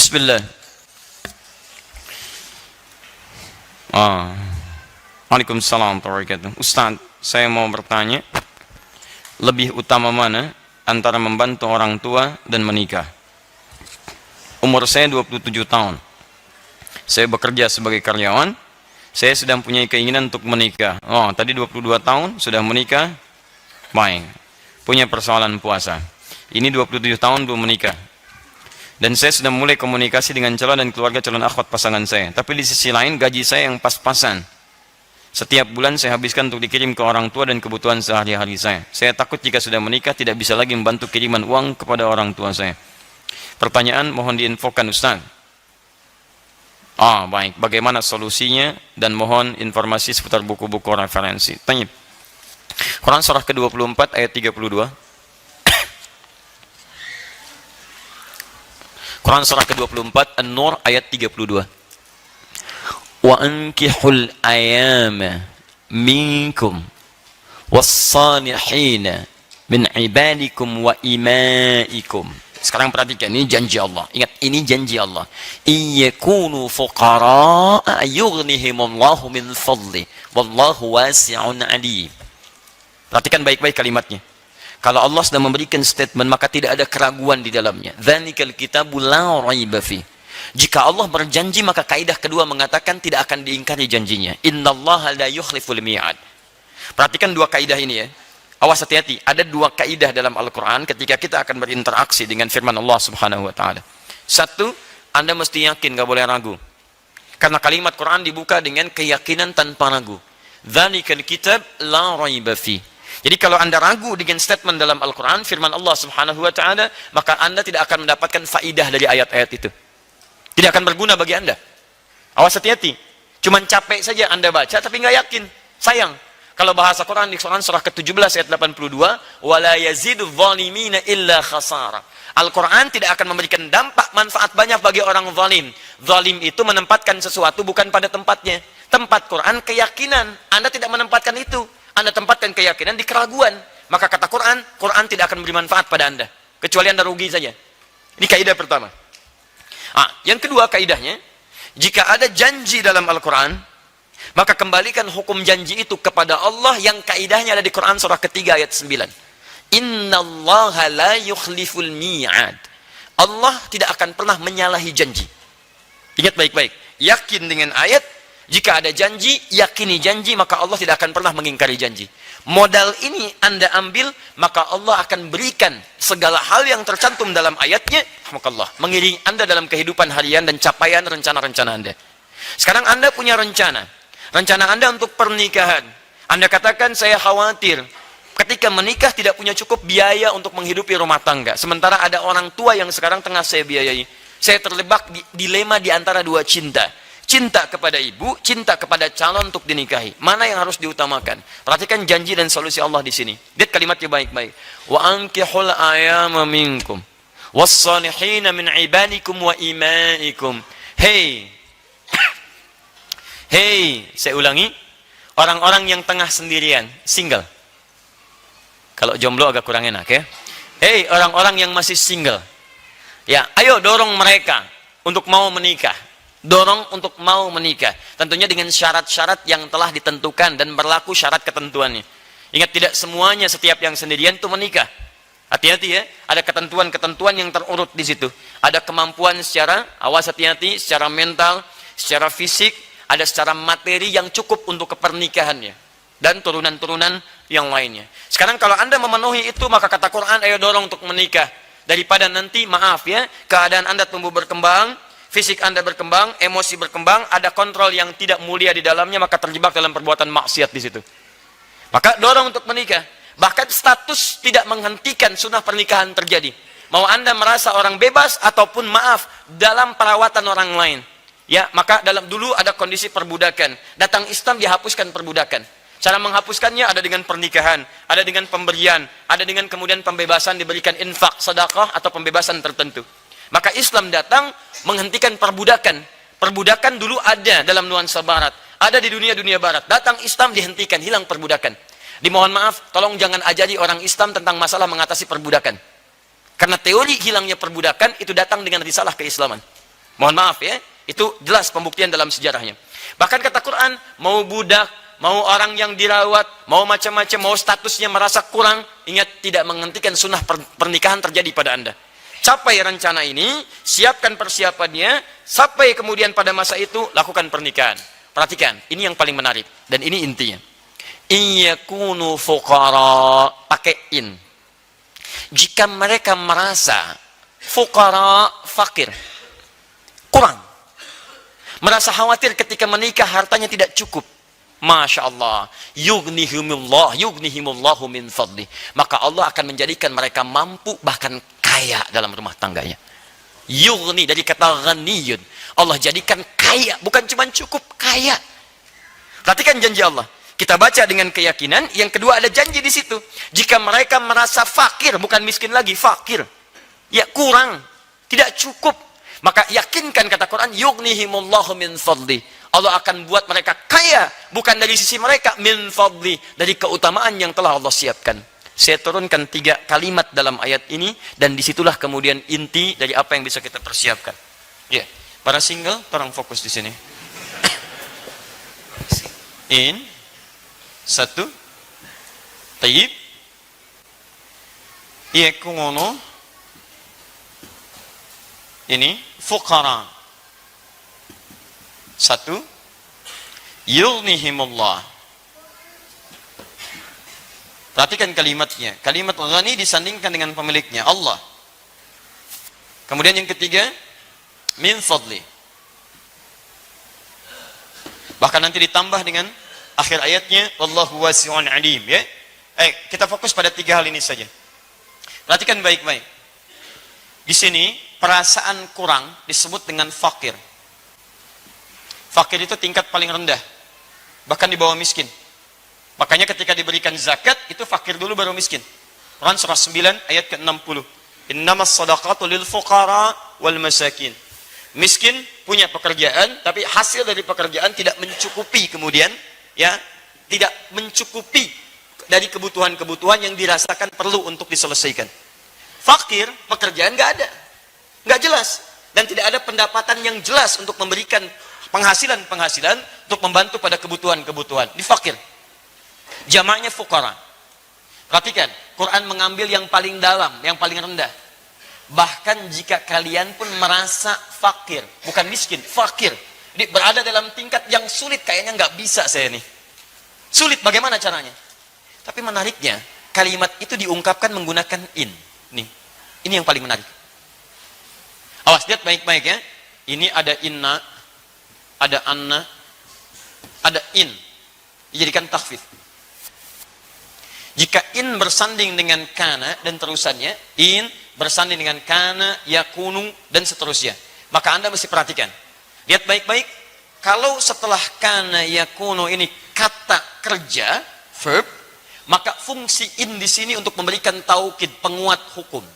Bismillah. Waalaikumsalam warahmatullahi wabarakatuh. Ustaz, saya mau bertanya, lebih utama mana antara membantu orang tua dan menikah? Umur saya 27 tahun. Saya bekerja sebagai karyawan. Saya sedang punya keinginan untuk menikah. Tadi 22 tahun sudah menikah. Baik. Punya persoalan puasa. Ini 27 tahun belum menikah. Dan saya sudah mulai komunikasi dengan calon dan keluarga calon akhwat pasangan saya. Tapi di sisi lain gaji saya yang pas-pasan. Setiap bulan saya habiskan untuk dikirim ke orang tua dan kebutuhan sehari-hari saya. Saya takut jika sudah menikah tidak bisa lagi membantu kiriman uang kepada orang tua saya. Pertanyaan mohon diinfokan Ustaz. Baik. Bagaimana solusinya dan mohon informasi seputar buku-buku referensi. Tanya. Quran surah ke-24 ayat 32. Quran surah ke-24 An-Nur ayat 32. Wa ankihul ayama minkum was-salihin min ibadikum wa imaikum. Sekarang perhatikan, ini janji Allah. Ingat, ini janji Allah. Iyakunu fuqara'a yughnihimullahu min fadli wallahu wasi'un alim. Perhatikan baik-baik kalimatnya. Kalau Allah sudah memberikan statement, maka tidak ada keraguan di dalamnya. Dzalikal kitabu la raiba fi. Jika Allah berjanji, maka kaidah kedua mengatakan tidak akan diingkari janjinya. Innallaha la yukhliful mi'ad. Perhatikan dua kaidah ini ya. Awas, hati-hati. Ada dua kaidah dalam Al-Quran ketika kita akan berinteraksi dengan firman Allah Subhanahu wa Ta'ala. Satu, Anda mesti yakin, gak boleh ragu. Karena kalimat Quran dibuka dengan keyakinan tanpa ragu. Dzalikal kitab la raiba fi. Jadi kalau Anda ragu dengan statement dalam Al-Quran, firman Allah Subhanahu wa Ta'ala, maka Anda tidak akan mendapatkan faidah dari ayat-ayat itu. Tidak akan berguna bagi Anda. Awas, hati-hati. Cuman capek saja Anda baca tapi nggak yakin. Sayang. Kalau bahasa Quran di Quran surah ke-17 ayat 82, wala yazidu zalimina illa khasara. Al-Quran tidak akan memberikan dampak manfaat banyak bagi orang zalim. Zalim itu menempatkan sesuatu bukan pada tempatnya. Tempat Quran keyakinan. Anda tidak menempatkan itu. Anda tempatkan keyakinan di keraguan. Maka kata Quran, Quran tidak akan memberi manfaat pada Anda. Kecuali Anda rugi saja. Ini kaidah pertama. Yang kedua kaidahnya, jika ada janji dalam Al-Quran, maka kembalikan hukum janji itu kepada Allah yang kaidahnya ada di Quran surah ketiga ayat 9. Innallaha la yukhliful mi'ad. Allah tidak akan pernah menyalahi janji. Ingat baik-baik. Yakin dengan ayat, jika ada janji, yakini janji, maka Allah tidak akan pernah mengingkari janji. Modal ini Anda ambil, maka Allah akan berikan segala hal yang tercantum dalam ayatnya, mengiringi Anda dalam kehidupan harian dan capaian rencana-rencana Anda. Sekarang Anda punya rencana Anda untuk pernikahan. Anda katakan, saya khawatir ketika menikah tidak punya cukup biaya untuk menghidupi rumah tangga. Sementara ada orang tua yang sekarang tengah saya biayai. Saya terjebak di dilema di antara dua cinta. Cinta kepada ibu, cinta kepada calon untuk dinikahi. Mana yang harus diutamakan? Perhatikan janji dan solusi Allah di sini. Lihat kalimatnya baik-baik. Wa ankihul ayama minkum was-salihina min ibadikum wa imaikum. Hey, saya ulangi. Orang-orang yang tengah sendirian, single. Kalau jomblo agak kurang enak ya. Hey, orang-orang yang masih single. Ya, ayo dorong mereka untuk mau menikah. Dorong untuk mau menikah. Tentunya dengan syarat-syarat yang telah ditentukan dan berlaku syarat ketentuannya. Ingat, tidak semuanya setiap yang sendirian itu menikah. Hati-hati ya, ada ketentuan-ketentuan yang terurut di situ. Ada kemampuan secara, awas hati-hati, secara mental, secara fisik, ada secara materi yang cukup untuk kepernikahannya. Dan turunan-turunan yang lainnya. Sekarang kalau Anda memenuhi itu, maka kata Quran, ayo dorong untuk menikah. Daripada nanti, maaf ya, keadaan Anda tumbuh berkembang, fisik Anda berkembang, emosi berkembang, ada kontrol yang tidak mulia di dalamnya, maka terjebak dalam perbuatan maksiat di situ. Maka dorong untuk menikah. Bahkan status tidak menghentikan sunnah pernikahan terjadi. Mau Anda merasa orang bebas ataupun maaf dalam perawatan orang lain. Ya, maka dulu ada kondisi perbudakan. Datang Islam dihapuskan perbudakan. Cara menghapuskannya ada dengan pernikahan, ada dengan pemberian, ada dengan kemudian pembebasan diberikan infak, sedekah atau pembebasan tertentu. Maka Islam datang menghentikan perbudakan. Perbudakan dulu ada dalam nuansa barat. Ada di dunia-dunia barat. Datang Islam dihentikan, hilang perbudakan. Dimohon maaf, tolong jangan ajari orang Islam tentang masalah mengatasi perbudakan. Karena teori hilangnya perbudakan itu datang dengan risalah keislaman. Maka Islam datang menghentikan perbudakan. Dulu ada dalam nuansa barat. Ada di dunia-dunia barat. Datang Islam dihentikan, hilang perbudakan. Dimohon maaf, tolong jangan ajari orang Islam tentang masalah mengatasi perbudakan. Karena teori hilangnya perbudakan itu datang dengan risalah keislaman. Mohon maaf ya, itu jelas pembuktian dalam sejarahnya. Bahkan kata Quran, mau budak, mau orang yang dirawat, mau macam-macam, mau statusnya merasa kurang, ingat tidak menghentikan sunnah pernikahan terjadi pada Anda. Capai rencana ini, siapkan persiapannya, sampai kemudian pada masa itu lakukan pernikahan. Perhatikan, ini yang paling menarik dan ini intinya. Iyakunu fuqara, pakai in. Jika mereka merasa fuqara, fakir, kurang, merasa khawatir ketika menikah hartanya tidak cukup, Masya Allah, yughnihimullahu min fadli, maka Allah akan menjadikan mereka mampu bahkan kaya dalam rumah tangganya. Yughni dari kata ghaniyun, Allah jadikan kaya, bukan cuma cukup, kaya. Perhatikan janji Allah. Kita baca dengan keyakinan. Yang kedua ada janji di situ. Jika mereka merasa fakir, bukan miskin lagi, fakir, ya kurang, tidak cukup, maka yakinkan kata Quran, yughnihimullahu min fadli, Allah akan buat mereka kaya, bukan dari sisi mereka, min fadli, dari keutamaan yang telah Allah siapkan. Saya turunkan 3 kalimat dalam ayat ini, dan disitulah kemudian inti dari apa yang bisa kita persiapkan. Ya, para single, tolong fokus di sini. In, 1, tayyib, yakungono, ini fuqara, 1, yughnihimullah. Perhatikan kalimatnya. Kalimat ghani disandingkan dengan pemiliknya, Allah. Kemudian yang ketiga, min fadli. Bahkan nanti ditambah dengan akhir ayatnya, wallahu wasi'un alim, ya. Kita fokus pada 3 hal ini saja. Perhatikan baik-baik. Di sini perasaan kurang disebut dengan fakir. Fakir itu tingkat paling rendah, bahkan di bawah miskin. Makanya ketika diberikan zakat, itu fakir dulu baru miskin. Quran surah 9 ayat ke-60. Innamas sadaqatu lil fuqara wal masakin. Miskin punya pekerjaan, tapi hasil dari pekerjaan tidak mencukupi kemudian, ya, tidak mencukupi dari kebutuhan-kebutuhan yang dirasakan perlu untuk diselesaikan. Fakir, pekerjaan nggak ada, nggak jelas, dan tidak ada pendapatan yang jelas untuk memberikan penghasilan untuk membantu pada kebutuhan-kebutuhan. Di fakir. Jamaknya fuqara. Perhatikan, Quran mengambil yang paling dalam, yang paling rendah. Bahkan jika kalian pun merasa fakir, bukan miskin, fakir, jadi berada dalam tingkat yang sulit, kayaknya nggak bisa saya nih. Sulit, bagaimana caranya? Tapi menariknya, kalimat itu diungkapkan menggunakan in. Nih, ini yang paling menarik. Awas, lihat baik-baik ya. Ini ada inna, ada anna, ada in. Dijadikan takhfif. Jika in bersanding dengan kana dan terusannya, in bersanding dengan kana, yakunu, dan seterusnya, maka Anda mesti perhatikan. Lihat baik-baik. Kalau setelah kana, yakunu ini kata kerja, verb, maka fungsi in di sini untuk memberikan taukid, penguat hukum.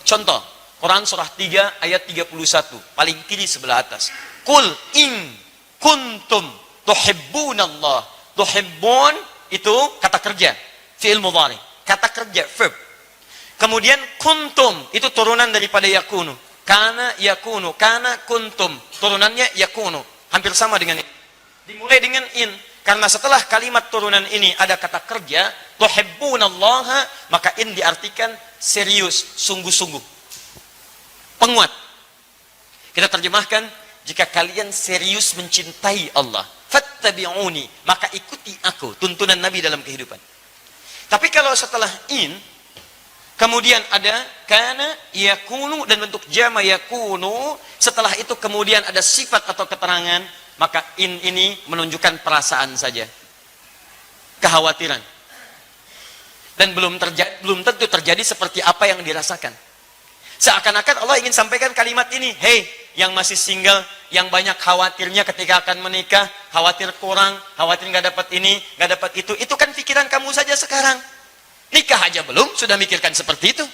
Contoh, Quran surah 3 ayat 31, paling kiri sebelah atas. Qul in kuntum tuhibbunallah. Tuhibbun itu kata kerja, fi'il mudhari, kata kerja, verb. Kemudian kuntum itu turunan daripada yakunu. Kana yakunu, kana kuntum, turunannya yakunu. Hampir sama dengan ini. Dimulai dengan in, karena setelah kalimat turunan ini ada kata kerja, tuhibbunallaha, maka in diartikan serius, sungguh-sungguh, penguat. Kita terjemahkan, jika kalian serius mencintai Allah, fattabi'uni, maka ikuti aku, tuntunan Nabi dalam kehidupan. Tapi kalau setelah in, kemudian ada kana, yakunu, dan bentuk jama yakunu, setelah itu kemudian ada sifat atau keterangan, maka in ini menunjukkan perasaan saja, kekhawatiran, dan belum tentu terjadi seperti apa yang dirasakan. Seakan-akan Allah ingin sampaikan kalimat ini, hei yang masih single, yang banyak khawatirnya ketika akan menikah, khawatir kurang, khawatir nggak dapat ini, nggak dapat itu kan pikiran kamu saja sekarang. Nikah aja belum, sudah mikirkan seperti itu.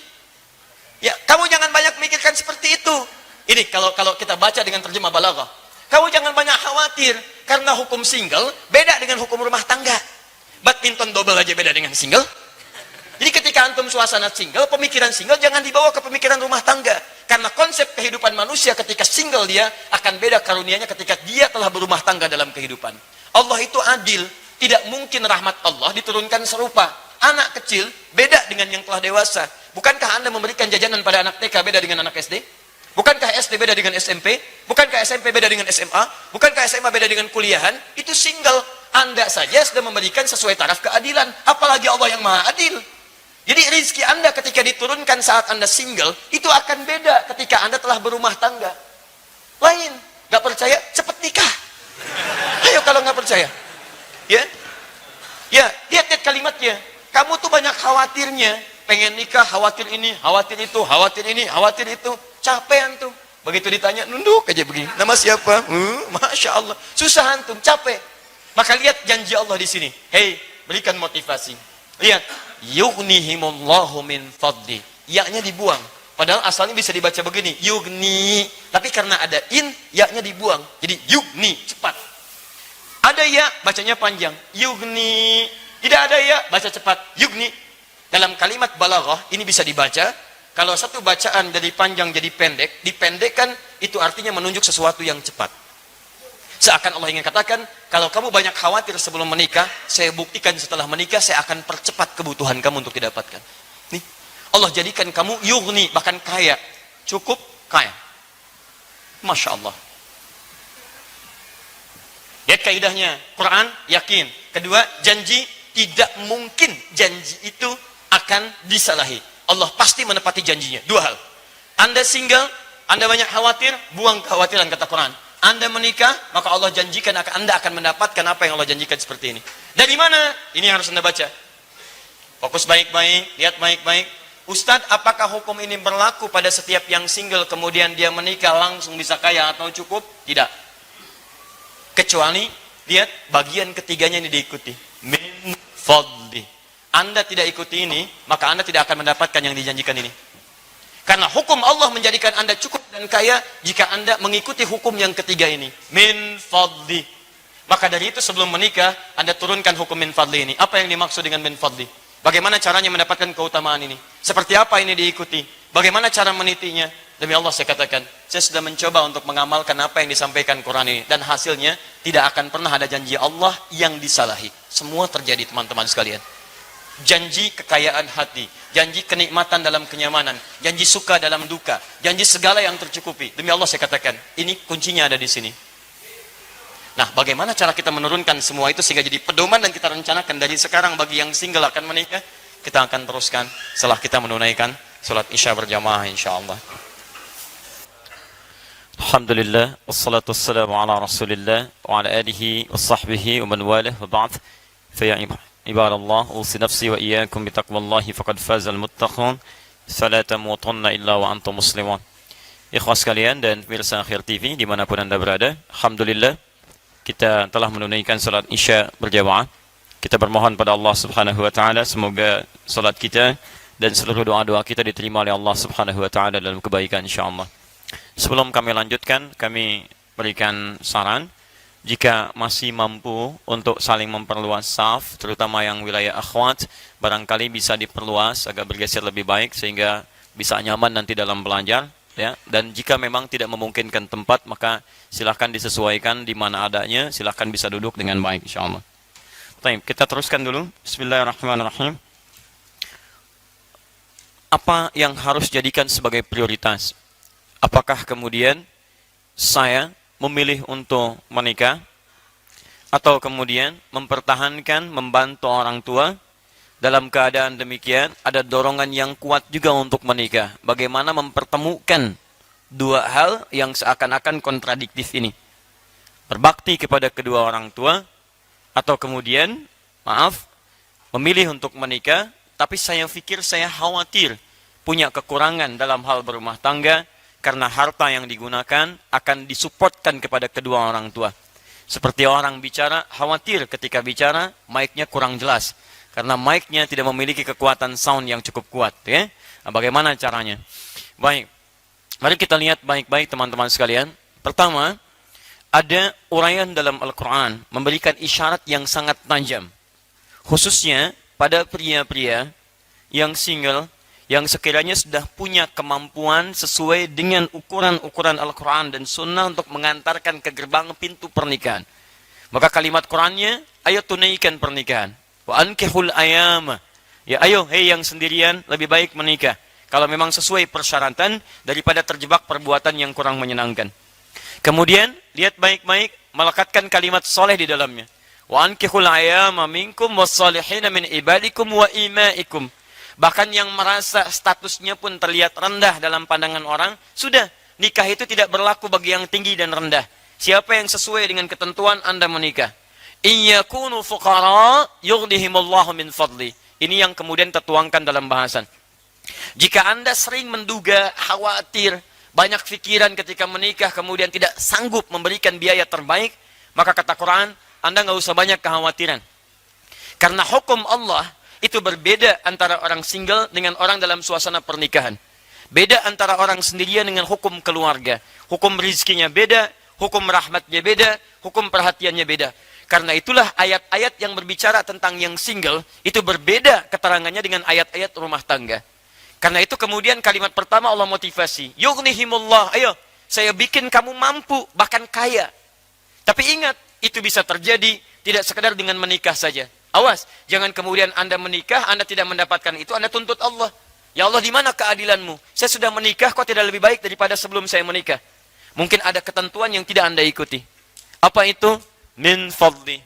Ya, kamu jangan banyak mikirkan seperti itu. Ini kalau kita baca dengan terjemah balaghah. Kamu jangan banyak khawatir, karena hukum single beda dengan hukum rumah tangga. Badminton double aja beda dengan single. Jadi ketika antum suasana single, pemikiran single jangan dibawa ke pemikiran rumah tangga. Karena konsep kehidupan manusia ketika single dia akan beda karunianya ketika dia telah berumah tangga dalam kehidupan. Allah itu adil. Tidak mungkin rahmat Allah diturunkan serupa. Anak kecil beda dengan yang telah dewasa. Bukankah Anda memberikan jajanan pada anak TK beda dengan anak SD? Bukankah SD beda dengan SMP? Bukankah SMP beda dengan SMA? Bukankah SMA beda dengan kuliahan? Itu single. Anda saja sudah memberikan sesuai taraf keadilan. Apalagi Allah yang maha adil. Jadi rezeki Anda ketika diturunkan saat Anda single, itu akan beda ketika Anda telah berumah tangga. Lain. Gak percaya? Cepet nikah. Ayo kalau gak percaya. Ya, ya, lihat kalimatnya. Kamu tuh banyak khawatirnya. Pengen nikah, khawatir ini, khawatir itu, khawatir ini, khawatir itu. Capek antum. Begitu ditanya, nunduk aja begini. Nama siapa? Masya Allah. Susah antum, capek. Maka lihat janji Allah di sini. Hei, berikan motivasi. Lihat. Yughnihimullahu min fadli. Ya-nya dibuang. Padahal asalnya bisa dibaca begini. Yugni. Tapi karena ada in, ya-nya dibuang. Jadi yugni, cepat. Ada ya, bacanya panjang. Yugni. Tidak ada ya, baca cepat. Yugni. Dalam kalimat balaghah, ini bisa dibaca. Kalau satu bacaan dari panjang jadi pendek, dipendekkan, itu artinya menunjuk sesuatu yang cepat. Seakan Allah ingin katakan, kalau kamu banyak khawatir sebelum menikah, saya buktikan setelah menikah, saya akan percepat kebutuhan kamu untuk didapatkan. Nih, Allah jadikan kamu yugni, bahkan kaya. Cukup kaya. Masya Allah. Lihat kaidahnya, Quran yakin. Kedua, janji tidak mungkin janji itu akan disalahi. Allah pasti menepati janjinya. Dua hal. Anda single, Anda banyak khawatir, buang kekhawatiran kata Quran. Anda menikah, maka Allah janjikan Anda akan mendapatkan apa yang Allah janjikan seperti ini. Dari mana? Ini yang harus Anda baca. Fokus baik-baik, lihat baik-baik. Ustadz, apakah hukum ini berlaku pada setiap yang single kemudian dia menikah langsung bisa kaya atau cukup? Tidak. Kecuali, lihat bagian ketiganya ini diikuti. Min fadli. Anda tidak ikuti ini, maka Anda tidak akan mendapatkan yang dijanjikan ini. Karena hukum Allah menjadikan Anda cukup dan kaya jika Anda mengikuti hukum yang ketiga ini. Min fadli. Maka dari itu sebelum menikah, Anda turunkan hukum min fadli ini. Apa yang dimaksud dengan min fadli? Bagaimana caranya mendapatkan keutamaan ini? Seperti apa ini diikuti? Bagaimana cara menitinya? Demi Allah saya katakan, saya sudah mencoba untuk mengamalkan apa yang disampaikan Quran ini. Dan hasilnya tidak akan pernah ada janji Allah yang disalahi. Semua terjadi teman-teman sekalian. Janji kekayaan hati, janji kenikmatan dalam kenyamanan, janji suka dalam duka, janji segala yang tercukupi. Demi Allah saya katakan, ini kuncinya ada di sini. Nah, bagaimana cara kita menurunkan semua itu sehingga jadi pedoman dan kita rencanakan dari sekarang bagi yang single akan menikah, kita akan teruskan setelah kita menunaikan salat Isya berjamaah insyaallah. Alhamdulillah, wassalatu wassalamu ala Rasulillah wa ala alihi wa sahbihi wa man walah wa ba'd. Fa ya ibadallah, usi nafsi wa iyyakum bi taqwallahi faqad fazal muttaqun. Fala tamutunna illa wa antum muslimun. Ikhwas sekalian dan pemirsa Akhir TV dimanapun Anda berada, alhamdulillah kita telah menunaikan salat Isya berjamaah. Kita bermohon pada Allah Subhanahu wa taala semoga salat kita dan seluruh doa-doa kita diterima oleh Allah Subhanahu wa taala dalam kebaikan insyaallah. Sebelum kami lanjutkan, kami berikan saran jika masih mampu untuk saling memperluas saf, terutama yang wilayah akhwat, barangkali bisa diperluas agak bergeser lebih baik sehingga bisa nyaman nanti dalam belajar. Ya, dan jika memang tidak memungkinkan tempat, maka silahkan disesuaikan di mana adanya, silahkan bisa duduk dengan baik insyaallah. Baik, kita teruskan dulu. Bismillahirrahmanirrahim. Apa yang harus jadikan sebagai prioritas? Apakah kemudian saya memilih untuk menikah atau kemudian mempertahankan membantu orang tua? Dalam keadaan demikian, ada dorongan yang kuat juga untuk menikah. Bagaimana mempertemukan dua hal yang seakan-akan kontradiktif ini? Berbakti kepada kedua orang tua, atau kemudian, memilih untuk menikah, tapi saya pikir saya khawatir punya kekurangan dalam hal berumah tangga, karena harta yang digunakan akan disupportkan kepada kedua orang tua. Seperti orang bicara, khawatir ketika bicara, mic-nya kurang jelas. Karena mic-nya tidak memiliki kekuatan sound yang cukup kuat. Ya? Nah, bagaimana caranya? Baik, mari kita lihat baik-baik teman-teman sekalian. Pertama, ada uraian dalam Al-Quran memberikan isyarat yang sangat tajam. Khususnya pada pria-pria yang single, yang sekiranya sudah punya kemampuan sesuai dengan ukuran-ukuran Al-Quran dan Sunnah untuk mengantarkan ke gerbang pintu pernikahan. Maka kalimat Qurannya, ayo tunaikan pernikahan. Wa ankihul ayama. Ya ayo, hei yang sendirian, lebih baik menikah. Kalau memang sesuai persyaratan, daripada terjebak perbuatan yang kurang menyenangkan. Kemudian, lihat baik-baik, melekatkan kalimat soleh di dalamnya. Wa ankihul ayama minkum wassalihina min ibadikum wa imaikum. Bahkan yang merasa statusnya pun terlihat rendah dalam pandangan orang, sudah, nikah itu tidak berlaku bagi yang tinggi dan rendah. Siapa yang sesuai dengan ketentuan Anda menikah. Iyakunu fuqara yughnihimullahu min fadli. Ini yang kemudian tertuangkan dalam bahasan. Jika Anda sering menduga, khawatir, banyak pikiran ketika menikah, kemudian tidak sanggup memberikan biaya terbaik, maka kata Quran, Anda nggak usah banyak kekhawatiran. Karena hukum Allah itu berbeda antara orang single dengan orang dalam suasana pernikahan. Beda antara orang sendirian dengan hukum keluarga. Hukum rizkinya beda, hukum rahmatnya beda, hukum perhatiannya beda. Karena itulah ayat-ayat yang berbicara tentang yang single, itu berbeda keterangannya dengan ayat-ayat rumah tangga. Karena itu kemudian kalimat pertama Allah motivasi. Yughnihimullah, ayo, saya bikin kamu mampu, bahkan kaya. Tapi ingat, itu bisa terjadi tidak sekedar dengan menikah saja. Awas, jangan kemudian Anda menikah, Anda tidak mendapatkan itu, Anda tuntut Allah. Ya Allah, di mana keadilanmu? Saya sudah menikah, kok tidak lebih baik daripada sebelum saya menikah? Mungkin ada ketentuan yang tidak Anda ikuti. Apa itu? Min fadli.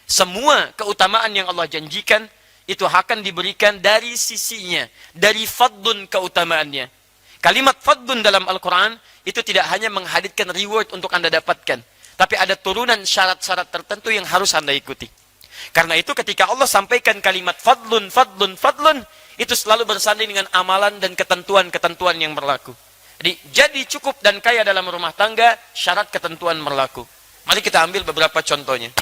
Semua keutamaan yang Allah janjikan, itu akan diberikan dari sisinya. Dari fadlun keutamaannya. Kalimat fadlun dalam Al-Quran, itu tidak hanya menghadirkan reward untuk Anda dapatkan. Tapi ada turunan syarat-syarat tertentu yang harus Anda ikuti. Karena itu ketika Allah sampaikan kalimat fadlun, fadlun, fadlun, itu selalu bersanding dengan amalan dan ketentuan-ketentuan yang berlaku. Jadi cukup dan kaya dalam rumah tangga, syarat ketentuan berlaku. Mari kita ambil beberapa contohnya.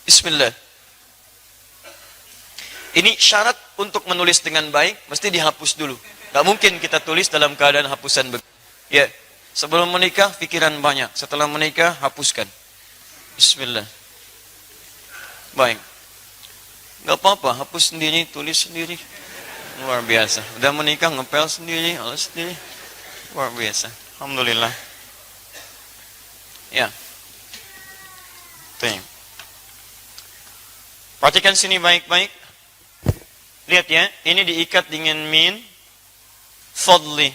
Bismillah. Ini syarat untuk menulis dengan baik, mesti dihapus dulu. Gak mungkin kita tulis dalam keadaan hapusan. Ya, sebelum menikah, pikiran banyak. Setelah menikah, hapuskan. Bismillah. Baik. Gak apa-apa, hapus sendiri, tulis sendiri. Luar biasa. Udah menikah, ngepel sendiri, alas sendiri. Luar biasa. Alhamdulillah. Ya. Tuh. Perhatikan sini baik-baik. Lihat ya, ini diikat dengan min fadli.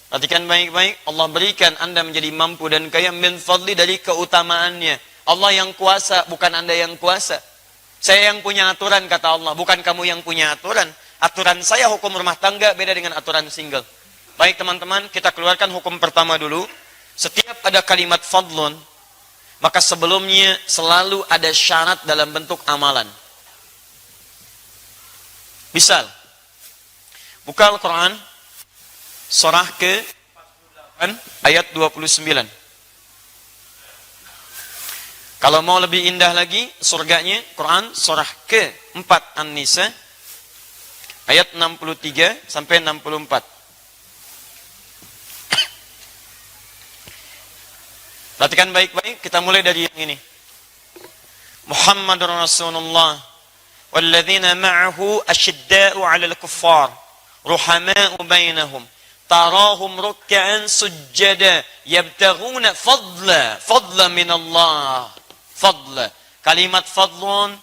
Perhatikan baik-baik. Allah berikan Anda menjadi mampu dan kaya min fadli dari keutamaannya. Allah yang kuasa, bukan Anda yang kuasa. Saya yang punya aturan, kata Allah. Bukan kamu yang punya aturan. Aturan saya hukum rumah tangga beda dengan aturan single. Baik teman-teman, kita keluarkan hukum pertama dulu. Setiap ada kalimat fadlun, maka sebelumnya selalu ada syarat dalam bentuk amalan. Misal, buka Al-Quran, surah ke-48, ayat 29. Kalau mau lebih indah lagi, surganya, Quran, surah ke-4 An-Nisa, ayat 63 sampai 64. Perhatikan baik-baik, kita mulai dari yang ini. Muhammadur Rasulullah, walladzina ma'ahu asyidda'u 'alal kuffar, ruhama'u bainahum, tarahum ruk'an sujjada, yabtaghuna fadla min Allah. Fadla. Kalimat fadlun,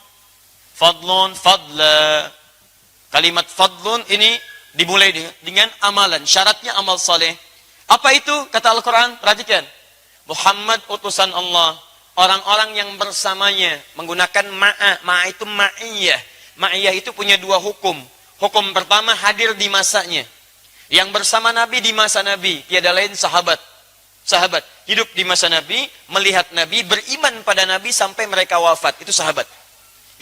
fadlun, fadla. Kalimat fadlun ini dimulai dengan amalan. Syaratnya amal saleh. Apa itu? Kata Al-Quran, perhatikan. Muhammad utusan Allah. Orang-orang yang bersamanya menggunakan ma'a. Ma'a itu ma'iyah. Ma'iyah itu punya dua hukum. Hukum pertama hadir di masanya. Yang bersama Nabi di masa Nabi. Tiada lain sahabat. Sahabat. Hidup di masa Nabi. Melihat Nabi. Beriman pada Nabi sampai mereka wafat. Itu sahabat.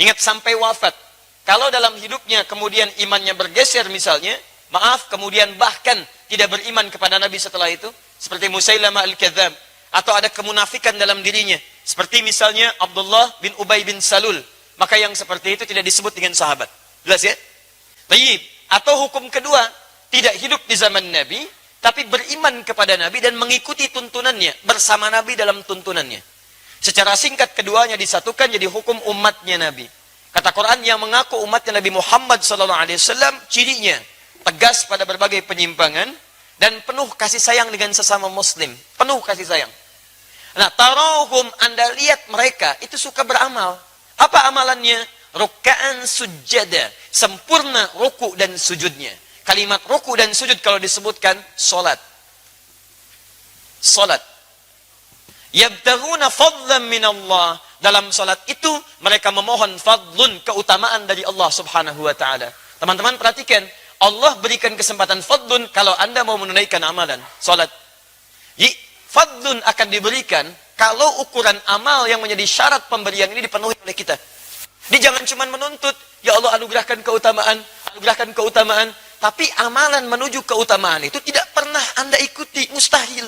Ingat sampai wafat. Kalau dalam hidupnya kemudian imannya bergeser misalnya. Maaf, kemudian bahkan tidak beriman kepada Nabi setelah itu. Seperti Musailamah al-Kadzab. Atau ada kemunafikan dalam dirinya. Seperti misalnya Abdullah bin Ubay bin Salul. Maka yang seperti itu tidak disebut dengan sahabat. Jelas ya? Baik. Atau hukum kedua. Tidak hidup di zaman Nabi. Tapi beriman kepada Nabi dan mengikuti tuntunannya. Bersama Nabi dalam tuntunannya. Secara singkat keduanya disatukan jadi hukum umatnya Nabi. Kata Quran, yang mengaku umatnya Nabi Muhammad SAW, cirinya tegas pada berbagai penyimpangan dan penuh kasih sayang dengan sesama muslim. Penuh kasih sayang. Nah, tarahum, Anda lihat mereka itu suka beramal. Apa amalannya? Ruka'an sujada, sempurna ruku dan sujudnya. Kalimat ruku dan sujud kalau disebutkan salat. Salat. Yabtaghuna fadlan min Allah. Dalam salat itu mereka memohon fadlun, keutamaan dari Allah Subhanahu wa taala. Teman-teman perhatikan, Allah berikan kesempatan fadlun kalau Anda mau menunaikan amalan salat. Fadlun akan diberikan kalau ukuran amal yang menjadi syarat pemberian ini dipenuhi oleh kita. Dia jangan cuma menuntut, ya Allah anugerahkan keutamaan, tapi amalan menuju keutamaan itu tidak pernah Anda ikuti, mustahil.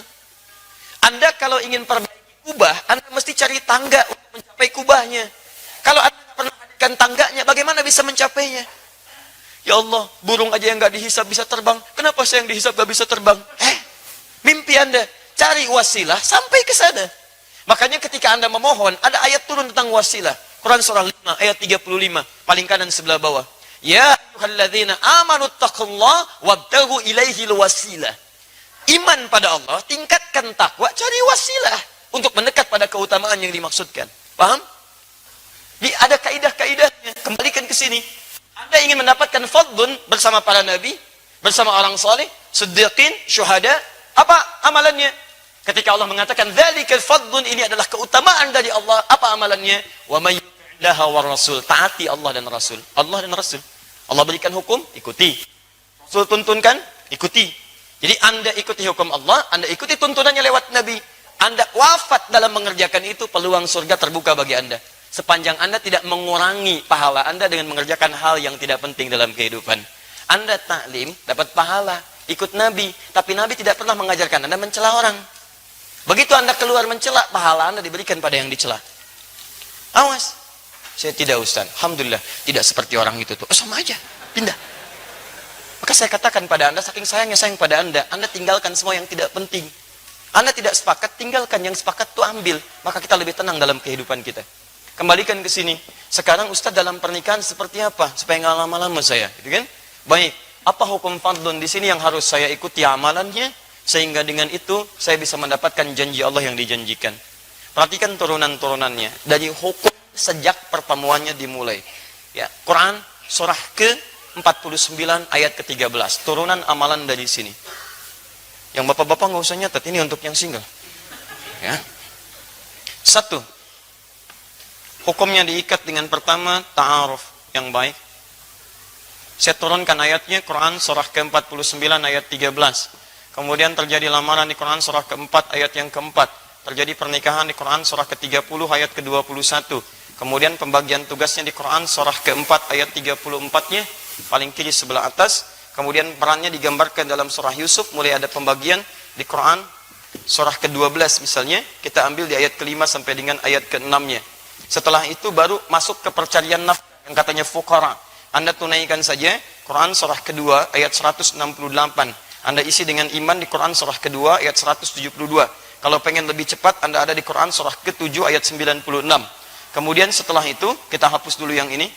Anda kalau ingin perbaiki kubah, Anda mesti cari tangga untuk mencapai kubahnya. Kalau Anda tidak pernah hadirkan tangganya, bagaimana bisa mencapainya? Ya Allah, burung aja yang nggak dihisab bisa terbang, kenapa saya yang dihisab nggak bisa terbang? Mimpi Anda, cari wasilah sampai ke sana. Makanya ketika Anda memohon, ada ayat turun tentang wasilah. Quran surah 5 ayat 35, paling kanan sebelah bawah. Ya ayyuhalladzina amanu taqullaha wabtaghu ilaihil wasilah. Iman pada Allah, tingkatkan takwa, cari wasilah untuk mendekat pada keutamaan yang dimaksudkan. Paham? Ada kaidah-kaidahnya. Kembalikan ke sini. Anda ingin mendapatkan fadlun bersama para nabi, bersama orang saleh, siddiqin, syuhada, apa amalannya? Ketika Allah mengatakan dzalikal fadlun, ini adalah keutamaan dari Allah, apa amalannya? Wa may yuti'illaha war rasul, taati Allah dan Rasul. Allah dan Rasul. Allah berikan hukum, ikuti. Rasul tuntunkan, ikuti. Jadi Anda ikuti hukum Allah, Anda ikuti tuntunannya lewat Nabi. Anda wafat dalam mengerjakan itu, peluang surga terbuka bagi Anda. Sepanjang Anda tidak mengurangi pahala Anda dengan mengerjakan hal yang tidak penting dalam kehidupan. Anda taklim, dapat pahala, ikut Nabi, tapi Nabi tidak pernah mengajarkan Anda mencela orang. Begitu Anda keluar mencela, pahala Anda diberikan pada yang dicela. Awas. Saya tidak, Ustaz. Alhamdulillah, tidak seperti orang itu tuh. Sama aja, pindah. Maka saya katakan pada Anda, saking sayangnya sayang pada Anda tinggalkan semua yang tidak penting. Anda tidak sepakat, tinggalkan yang sepakat itu ambil. Maka kita lebih tenang dalam kehidupan kita. Kembalikan ke sini. Sekarang Ustaz dalam pernikahan seperti apa? Supaya nggak lama-lama saya, gitu kan? Baik, apa hukum fardun di sini yang harus saya ikuti amalannya? Sehingga dengan itu saya bisa mendapatkan janji Allah yang dijanjikan. Perhatikan turunan-turunannya dari hukum sejak pertemuannya dimulai. Ya, Quran surah ke-49 ayat ke-13. Turunan amalan dari sini. Yang bapak-bapak nggak usah nyatet, ini untuk yang single. Ya. 1. Hukumnya diikat dengan pertama ta'aruf yang baik. Saya turunkan ayatnya Quran surah ke-49 ayat 13. Kemudian terjadi lamaran di Quran surah ke-4 ayat yang ke-4. Terjadi pernikahan di Quran surah ke-30 ayat ke-21. Kemudian pembagian tugasnya di Quran surah ke-4 ayat 34-nya, paling kiri sebelah atas. Kemudian perannya digambarkan dalam surah Yusuf, mulai ada pembagian di Quran surah ke-12 misalnya. Kita ambil di ayat ke-5 sampai dengan ayat ke-6-nya. Setelah itu baru masuk ke percarian nafkah yang katanya fuqara. Anda tunaikan saja Quran surah kedua ayat 168. Anda isi dengan iman di Quran surah kedua ayat 172. Kalau pengen lebih cepat, Anda ada di Quran surah ke-7 ayat 96. Kemudian setelah itu, kita hapus dulu yang ini.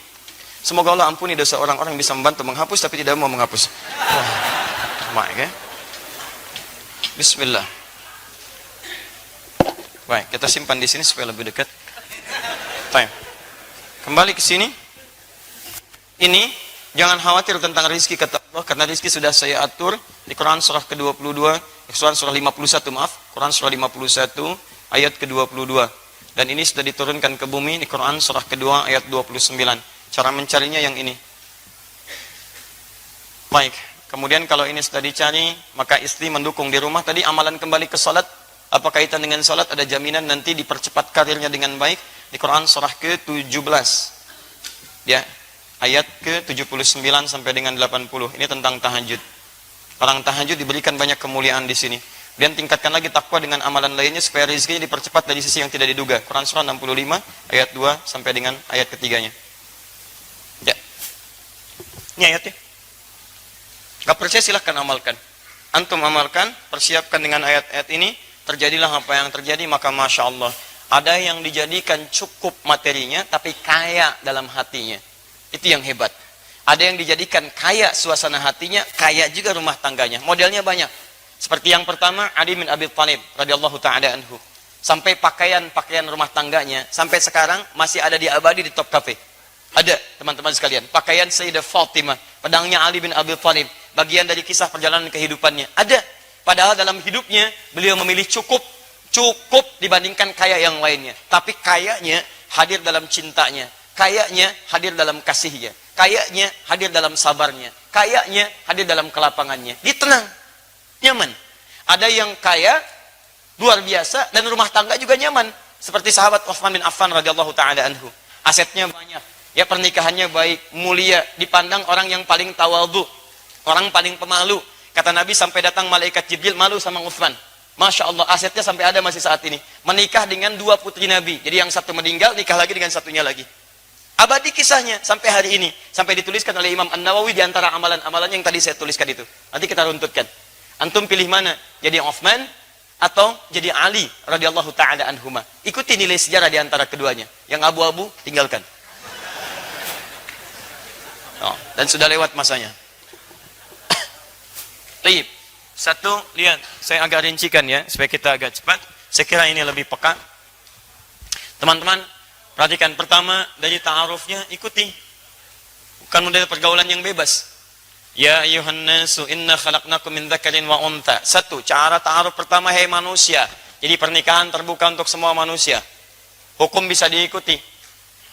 Semoga Allah ampuni dosa orang-orang yang bisa membantu menghapus, tapi tidak mau menghapus. Baik ya. Bismillah. Baik, kita simpan di sini supaya lebih dekat. Baik. Kembali ke sini. Ini, jangan khawatir tentang rizki kata Allah, karena rizki sudah saya atur di Quran surah ke-22, Quran surah 51 maaf, Quran surah 51 ayat ke-22. Dan ini sudah diturunkan ke bumi di Quran surah kedua ayat 29. Cara mencarinya yang ini. Baik, kemudian kalau ini sudah dicari, maka istri mendukung di rumah. Tadi amalan kembali ke salat, apa kaitan dengan salat? Ada jaminan nanti dipercepat karirnya dengan baik di Quran surah ke-17. Ya, ayat ke-79 sampai dengan 80. Ini tentang tahajud. Orang tahajud diberikan banyak kemuliaan di sini. Dan tingkatkan lagi takwa dengan amalan lainnya supaya rezekinya dipercepat dari sisi yang tidak diduga. Quran surah 65 ayat 2 sampai dengan ayat ketiganya. Ya. Ini ayatnya. Gak percaya silahkan amalkan. Antum amalkan, persiapkan dengan ayat-ayat ini. Terjadilah apa yang terjadi, maka Masya Allah. Ada yang dijadikan cukup materinya, tapi kaya dalam hatinya. Itu yang hebat. Ada yang dijadikan kaya suasana hatinya, kaya juga rumah tangganya. Modelnya banyak. Seperti yang pertama, Ali bin Abi Thalib radhiyallahu ta'ala anhu. Sampai pakaian rumah tangganya, sampai sekarang masih ada di abadi di Top Cafe. Ada, teman-teman sekalian. Pakaian Sayyidah Fatimah, pedangnya Ali bin Abi Thalib. Bagian dari kisah perjalanan kehidupannya. Ada. Padahal dalam hidupnya, beliau memilih cukup dibandingkan kaya yang lainnya. Tapi kayanya hadir dalam cintanya. Kayaknya hadir dalam kasihnya. Kayaknya hadir dalam sabarnya. Kayaknya hadir dalam kelapangannya. Dia tenang, nyaman. Ada yang kaya, luar biasa, dan rumah tangga juga nyaman. Seperti sahabat Utsman bin Affan radhiyallahu ta'ala anhu. Asetnya banyak. Ya, pernikahannya baik, mulia, dipandang orang yang paling tawadhu, orang paling pemalu. Kata Nabi sampai datang malaikat Jibril malu sama Utsman. Masya Allah, asetnya sampai ada masih saat ini. Menikah dengan 2 putri Nabi. Jadi yang satu meninggal, nikah lagi dengan satunya lagi. Abadi kisahnya sampai hari ini. Sampai dituliskan oleh Imam An-Nawawi di antara amalan-amalannya yang tadi saya tuliskan itu. Nanti kita runtutkan. Antum pilih mana? Jadi Utsman atau jadi Ali radhiyallahu ta'ala anhuma. Ikuti nilai sejarah di antara keduanya. Yang abu-abu, tinggalkan. Oh, dan sudah lewat masanya. Taib. Satu, lihat, saya agak rincikan ya, supaya kita agak cepat. Saya kira ini lebih peka. Teman-teman, perhatikan pertama, dari ta'arufnya, ikuti. Bukan model pergaulan yang bebas. Ya ayuhan nasu, inna khalaqnakum min dzakarin wa untha. Satu, cara ta'aruf pertama, hai manusia. Jadi pernikahan terbuka untuk semua manusia. Hukum bisa diikuti.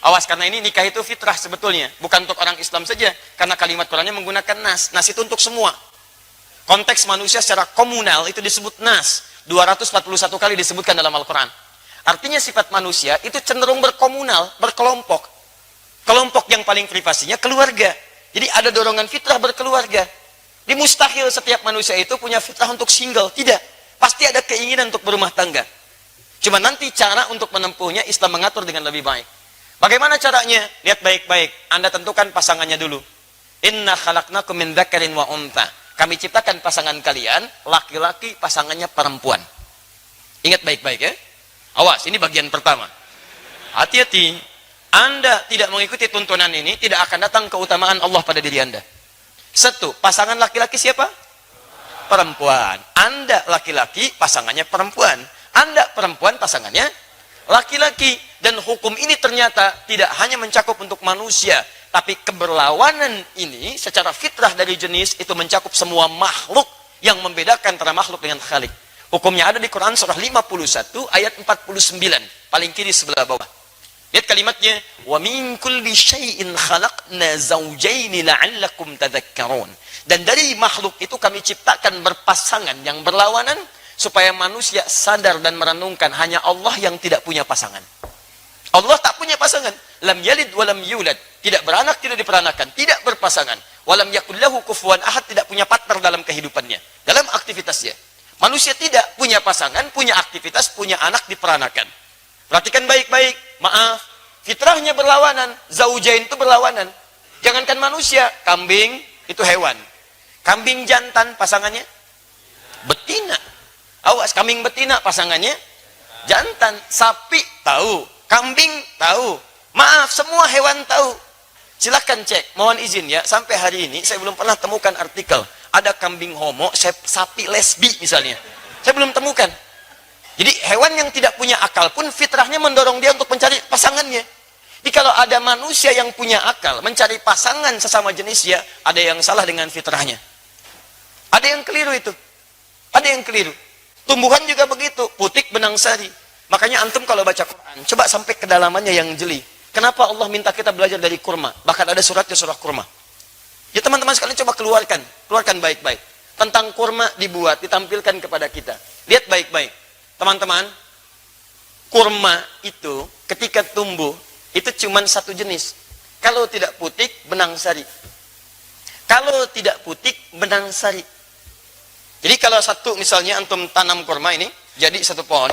Awas, karena ini nikah itu fitrah sebetulnya. Bukan untuk orang Islam saja. Karena kalimat Qurannya menggunakan nas. Nas itu untuk semua. Konteks manusia secara komunal itu disebut nas. 241 kali disebutkan dalam Al-Quran. Artinya sifat manusia itu cenderung berkomunal, berkelompok. Kelompok yang paling privasinya keluarga. Jadi ada dorongan fitrah berkeluarga. Di mustahil setiap manusia itu punya fitrah untuk single. Tidak. Pasti ada keinginan untuk berumah tangga. Cuma nanti cara untuk menempuhnya Islam mengatur dengan lebih baik. Bagaimana caranya? Lihat baik-baik. Anda tentukan pasangannya dulu. Inna khalaqnakum min dzakarin wa untha. Kami ciptakan pasangan kalian, laki-laki, pasangannya perempuan. Ingat baik-baik ya. Awas, ini bagian pertama. Hati-hati. Anda tidak mengikuti tuntunan ini, tidak akan datang keutamaan Allah pada diri Anda. Satu, pasangan laki-laki siapa? Perempuan. Anda laki-laki, pasangannya perempuan. Anda perempuan, pasangannya laki-laki. Dan hukum ini ternyata tidak hanya mencakup untuk manusia, tapi keberlawanan ini secara fitrah dari jenis itu mencakup semua makhluk yang membedakan antara makhluk dengan khalik. Hukumnya ada di Quran surah 51 ayat 49, paling kiri sebelah bawah. Lihat kalimatnya, wa min kulli syai'in khalaqna zawjaini la'allakum tadhakkarun. Dan dari makhluk itu kami ciptakan berpasangan yang berlawanan supaya manusia sadar dan merenungkan hanya Allah yang tidak punya pasangan. Allah tak punya pasangan. Lam yalid walam yulad. Tidak beranak, tidak diperanakan. Tidak berpasangan. Walam yakul lahu kufuwan ahad. Tidak punya partner dalam kehidupannya. Dalam aktivitasnya. Manusia tidak punya pasangan, punya aktivitas, punya anak diperanakan. Perhatikan baik-baik. Maaf. Fitrahnya berlawanan. Zaujain itu berlawanan. Jangankan manusia. Kambing itu hewan. Kambing jantan pasangannya betina. Awas, kambing betina pasangannya jantan. Sapi tahu. Kambing tahu. Maaf, semua hewan tahu. Silakan cek. Mohon izin ya, sampai hari ini saya belum pernah temukan artikel ada kambing homo, sapi lesbi misalnya. Saya belum temukan. Jadi hewan yang tidak punya akal pun fitrahnya mendorong dia untuk mencari pasangannya. Jadi kalau ada manusia yang punya akal mencari pasangan sesama jenisnya, ada yang salah dengan fitrahnya. Ada yang keliru itu. Ada yang keliru. Tumbuhan juga begitu, putik benang sari. Makanya antum kalau baca Quran, coba sampai kedalamannya yang jeli. Kenapa Allah minta kita belajar dari kurma? Bahkan ada suratnya surah kurma. Ya teman-teman sekalian coba keluarkan baik-baik. Tentang kurma dibuat, ditampilkan kepada kita. Lihat baik-baik. Teman-teman, kurma itu ketika tumbuh, itu cuma satu jenis. Kalau tidak putik, benang sari. Kalau tidak putik, benang sari. Jadi kalau satu misalnya antum tanam kurma ini, jadi satu pohon,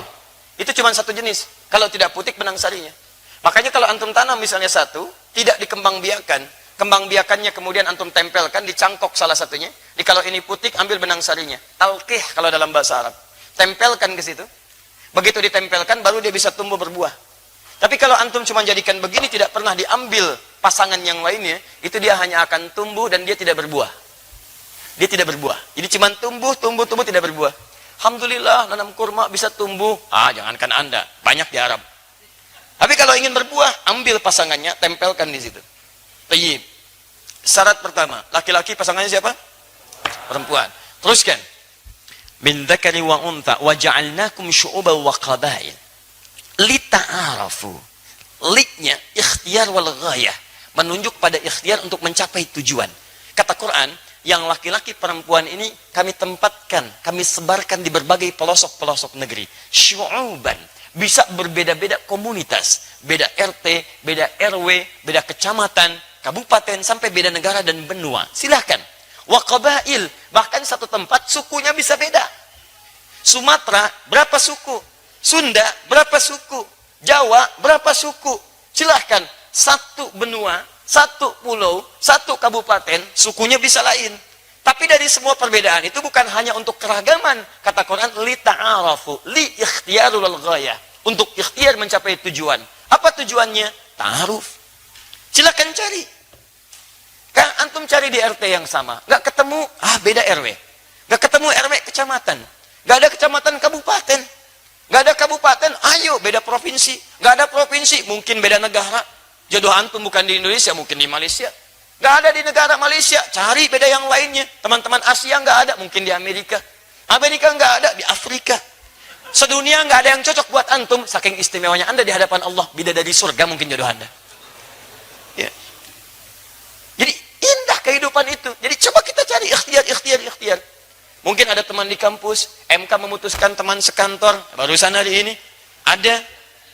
itu cuma satu jenis. Kalau tidak putik, benang sarinya. Makanya kalau antum tanam misalnya satu, tidak dikembang biakan. Kembang biakannya kemudian antum tempelkan di cangkok salah satunya. Jadi kalau ini putik, ambil benang sarinya. Talqih kalau dalam bahasa Arab. Tempelkan ke situ. Begitu ditempelkan, baru dia bisa tumbuh berbuah. Tapi kalau antum cuma jadikan begini, tidak pernah diambil pasangan yang lainnya, itu dia hanya akan tumbuh dan dia tidak berbuah. Dia tidak berbuah. Jadi cuma tumbuh, tidak berbuah. Alhamdulillah, nanam kurma bisa tumbuh. Jangankan Anda, banyak di Arab. Tapi kalau ingin berbuah, ambil pasangannya, tempelkan di situ. Tayyib. Syarat pertama, laki-laki pasangannya siapa? Perempuan. Teruskan. Min dzakari wa untha wa ja'alnakum syu'uban wa qabail lita'arafu. Liknya ikhtiar wal ghayah, menunjuk pada ikhtiar untuk mencapai tujuan. Kata Quran, yang laki-laki perempuan ini kami tempatkan, kami sebarkan di berbagai pelosok-pelosok negeri. Syu'uban, bisa berbeda-beda komunitas, beda RT, beda RW, beda kecamatan, kabupaten, sampai beda negara dan benua. Silahkan. Wa qabail, bahkan satu tempat sukunya bisa beda. Sumatera berapa suku? Sunda berapa suku? Jawa berapa suku? Silahkan. Satu benua, satu pulau, satu kabupaten, sukunya bisa lain. Tapi dari semua perbedaan itu bukan hanya untuk keragaman. Kata Quran, li ta'arafu, li ikhtiarul ghayah. Untuk ikhtiar mencapai tujuan. Apa tujuannya? Ta'aruf. Silakan cari. Kan antum cari di RT yang sama, nggak ketemu, beda RW. Nggak ketemu RW kecamatan. Nggak ada kecamatan kabupaten. Nggak ada kabupaten, ayo beda provinsi. Nggak ada provinsi, mungkin beda negara. Jodoh antum bukan di Indonesia, mungkin di Malaysia. Nggak ada di negara Malaysia, cari beda yang lainnya. Teman-teman Asia nggak ada, mungkin di Amerika. Amerika nggak ada, di Afrika. Sedunia nggak ada yang cocok buat antum, saking istimewanya Anda di hadapan Allah. Bidadari surga mungkin jodoh Anda. Ya. Jadi indah kehidupan itu. Jadi coba kita cari ikhtiar. Mungkin ada teman di kampus, MK memutuskan teman sekantor, barusan hari ini ada,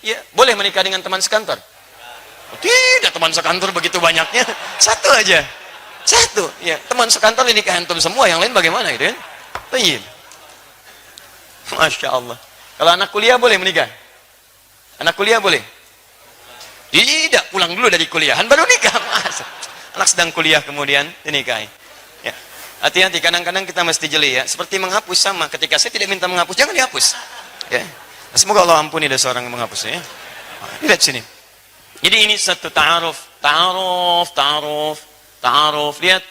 ya boleh menikah dengan teman sekantor. Tidak, teman sekantor begitu banyaknya. Satu aja. Satu. Ya, teman sekantor ini kehantum semua, yang lain bagaimana gitu kan? Tayyib. Masya Allah. Kalau anak kuliah boleh menikah? Anak kuliah boleh? Tidak, pulang dulu dari kuliahan baru nikah. Masa? Anak sedang kuliah kemudian dinikahi. Ya. Hati-hati, kadang-kadang kita mesti jeli ya. Seperti menghapus sama. Ketika saya tidak minta menghapus, jangan dihapus. Ya. Semoga Allah ampuni dosa orang yang menghapusnya. Ya. Lihat sini. Jadi ini satu ta'aruf. Lihat,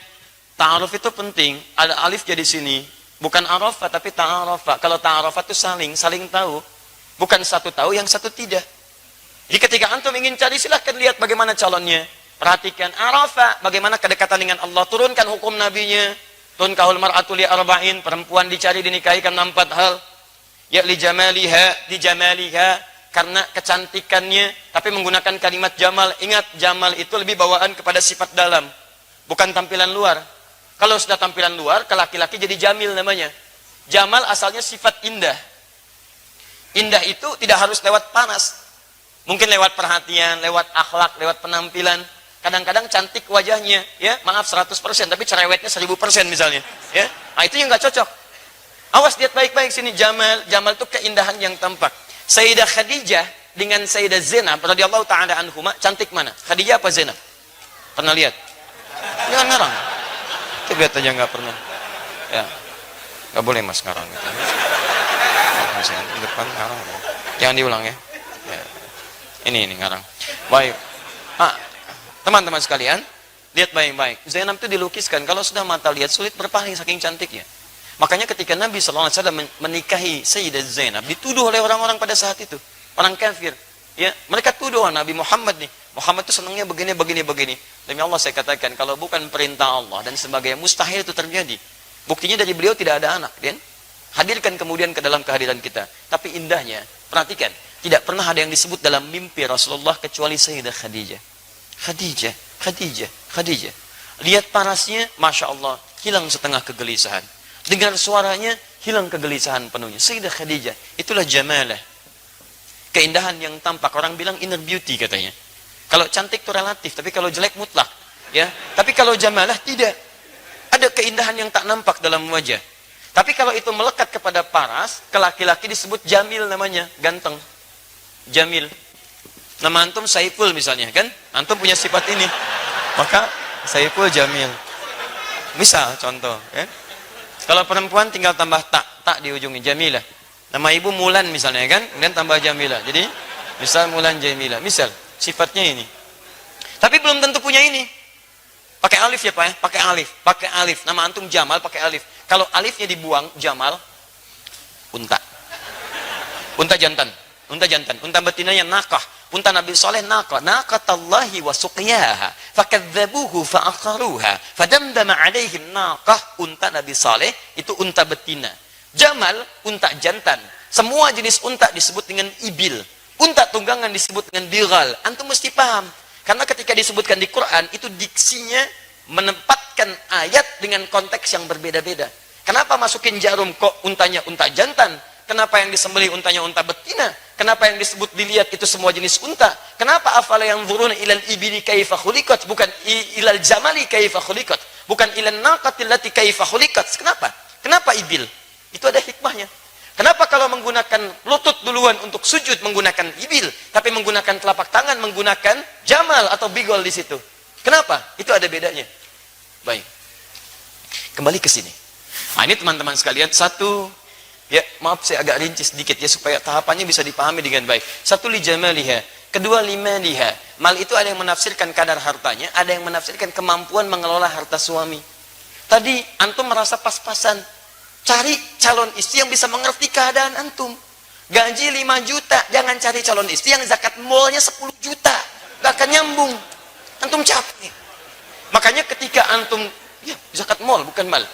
ta'aruf itu penting. Ada alif jadi sini. Bukan arafah, tapi ta'arafah. Kalau ta'arafah itu saling tahu. Bukan satu tahu, yang satu tidak. Jadi ketika antum ingin cari, silahkan lihat bagaimana calonnya. Perhatikan arafah, bagaimana kedekatan dengan Allah. Turunkan hukum nabinya. Tunkahul mar'atu li arba'in. Perempuan dicari, dinikahikan 4 hal. Ya li jamaliha. Karena kecantikannya, tapi menggunakan kalimat jamal. Ingat, jamal itu lebih bawaan kepada sifat dalam, bukan tampilan luar. Kalau sudah tampilan luar, ke laki-laki jadi jamil namanya. Jamal asalnya sifat indah. Indah itu tidak harus lewat panas. Mungkin lewat perhatian, lewat akhlak, lewat penampilan. Kadang-kadang cantik wajahnya, ya maaf 100%, tapi cerewetnya 1000% misalnya. Ya, itu yang nggak cocok. Awas, lihat baik-baik sini, jamal. Jamal itu keindahan yang tampak. Sayyidah Khadijah dengan Sayyidah Zainab radhiyallahu ta'ala anhuma, cantik mana? Khadijah apa Zainab? Pernah lihat? Jangan ngarang. Kita lihat aja nggak pernah. Ya, nggak boleh mas ngarang. Gitu. Masih di depan ngarang. Jangan diulang ya. Ya. Ini ngarang. Baik. Teman-teman sekalian, lihat baik-baik. Zainab itu dilukiskan. Kalau sudah mata lihat sulit berpaling saking cantiknya. Makanya ketika Nabi SAW menikahi Sayyidah Zainab, dituduh oleh orang-orang pada saat itu, orang kafir. Ya, mereka tuduh Nabi Muhammad nih. Muhammad itu senangnya begini. Demi Allah saya katakan, kalau bukan perintah Allah dan sebagainya, mustahil itu terjadi. Buktinya dari beliau tidak ada anak, kan? Hadirkan kemudian ke dalam kehadiran kita. Tapi indahnya, perhatikan, tidak pernah ada yang disebut dalam mimpi Rasulullah kecuali Sayyidah Khadijah. Khadijah. Lihat parasnya, Masya Allah, hilang setengah kegelisahan. Dengar suaranya, hilang kegelisahan penuhnya. Sayyidah Khadijah, itulah jamalah. Keindahan yang tampak. Orang bilang inner beauty katanya. Kalau cantik itu relatif, tapi kalau jelek mutlak. Ya. Tapi kalau jamalah tidak. Ada keindahan yang tak nampak dalam wajah. Tapi kalau itu melekat kepada paras, ke laki-laki disebut jamil namanya, ganteng. Jamil. Nama antum Saiful misalnya, kan? Antum punya sifat ini. Maka Saiful jamil. Misal contoh, ya. Kalau perempuan tinggal tambah tak di ujungnya, jamilah. Nama ibu Mulan misalnya kan, kemudian tambah Jamila. Jadi misal Mulan Jamila, misal sifatnya ini. Tapi belum tentu punya ini. Pakai alif ya Pak ya, pakai alif, pakai alif. Nama antum Jamal pakai alif. Kalau alifnya dibuang Jamal, unta. Unta jantan, unta jantan. Unta betinanya nakah. Unta Nabi Saleh nakah, naqatallahi wa suqiyaha, fakadzabuhu fa'aqaruha, fadamdama alaihim naqah. Unta Nabi Saleh itu unta betina. Jamal, unta jantan. Semua jenis unta disebut dengan ibil. Unta tunggangan disebut dengan bigal. Antum mesti paham. Karena ketika disebutkan di Quran, itu diksinya menempatkan ayat dengan konteks yang berbeda-beda. Kenapa masukin jarum kok untanya unta jantan? Kenapa yang disembelih untanya unta betina? Kenapa yang disebut dilihat itu semua jenis unta? Kenapa afala yang zuruna ilal ibili kaifa khuliqat? Bukan ilal jamali kaifa khuliqat. Bukan ilal naqatil lati kaifa khuliqat. Kenapa? Kenapa ibil? Itu ada hikmahnya. Kenapa kalau menggunakan lutut duluan untuk sujud menggunakan ibil, tapi menggunakan telapak tangan menggunakan jamal atau bigol di situ? Kenapa? Itu ada bedanya. Baik. Kembali ke sini. Nah, ini teman-teman sekalian, satu, ya maaf saya agak rinci sedikit ya supaya tahapannya bisa dipahami dengan baik. Satu, li jamaliha. Kedua, limaliha. Mal itu ada yang menafsirkan kadar hartanya, ada yang menafsirkan kemampuan mengelola harta suami. Tadi antum merasa pas-pasan. Cari calon istri yang bisa mengerti keadaan antum. Gaji 5 juta, jangan cari calon istri yang zakat malnya 10 juta. Gak akan nyambung. Antum capek. Makanya ketika antum, ya zakat mal bukan mal.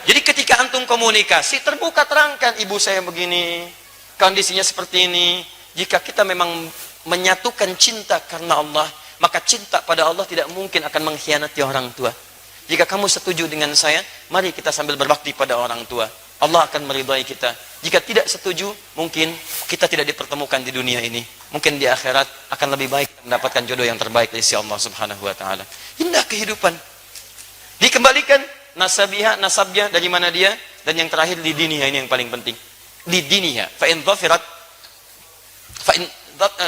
Jadi ketika antum komunikasi, terbuka terangkan, ibu saya begini, kondisinya seperti ini. Jika kita memang menyatukan cinta karena Allah, maka cinta pada Allah tidak mungkin akan mengkhianati orang tua. Jika kamu setuju dengan saya, mari kita sambil berbakti pada orang tua. Allah akan meridai kita. Jika tidak setuju, mungkin kita tidak dipertemukan di dunia ini. Mungkin di akhirat akan lebih baik mendapatkan jodoh yang terbaik dari si Allah Subhanahu wa taala. Indah kehidupan. Dikembalikan nasabiha, nasabnya dari mana dia, dan yang terakhir di diniha, ini yang paling penting. Di diniha, fa in dhafirat fa in